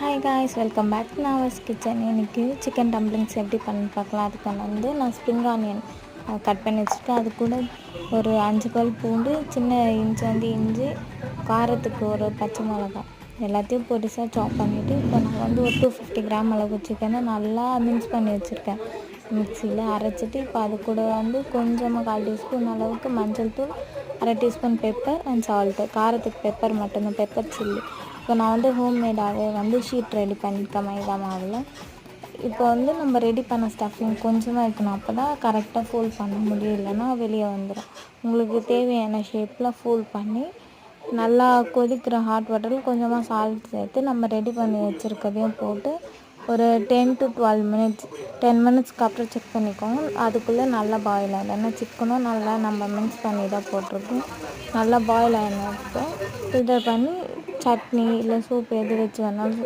Hi guys, welcome back to Navas kitchen. இன்றைக்கி chicken dumplings எப்படி பண்ணி பார்க்கலாம். அதுக்கு நான் ஸ்ப்ரிங் ஆனியன் கட் பண்ணி வச்சுருக்கேன். அது கூட ஒரு 5 பல் பூண்டு, சின்ன இஞ்சி, காரத்துக்கு ஒரு பச்சை மிளகாய் எல்லாத்தையும் பொடிசாக சாப் பண்ணிவிட்டு, இப்போ நான் ஒரு 250 கிராம் அளவுக்கு சிக்கனை நல்லா மிக்ஸ் பண்ணி வச்சுருக்கேன். மிக்சியில் அரைச்சிட்டு இப்போ அது கூட கொஞ்சமாக 1/4 டீஸ்பூன் அளவுக்கு மஞ்சள் தூள், 1/2 டீஸ்பூன் பெப்பர் அண்ட் சால்ட்டு. காரத்துக்கு பெப்பர் மட்டும்தான், பெப்பர் சில்லி. இப்போ நான் ஹோம்மேடாகவே ஷீட் ரெடி பண்ணியிருக்கேன் மைதா மாவில். இப்போ நம்ம ரெடி பண்ண ஸ்டஃபிங் கொஞ்சமாக வைக்கணும். அப்போ தான் கரெக்டாக ஃபோல்ட் பண்ண முடியும், இல்லைன்னா வெளியே வந்துடும். உங்களுக்கு தேவையான ஷேப்பில் ஃபோல்ட் பண்ணி நல்லா கொதிக்கிற ஹாட் வாட்டரில் கொஞ்சமாக சால்ட் சேர்த்து நம்ம ரெடி பண்ணி வச்சுருக்கதையும் போட்டு ஒரு 10 to 12 மினிட்ஸ் 10 மினிட்ஸ்க்கு அப்புறம் செக் பண்ணிக்கோங்க. அதுக்குள்ளே நல்லா பாயில் ஆகிடும். ஏன்னா சிக்கனும் நல்லா நம்ம மிக்ஸ் பண்ணி தான் போட்டிருக்கோம். நல்லா பாயில் ஆகினப்போ ஃபில்டர் பண்ணி சட்னி இல்லை சூப் எது வச்சு வேணாலும்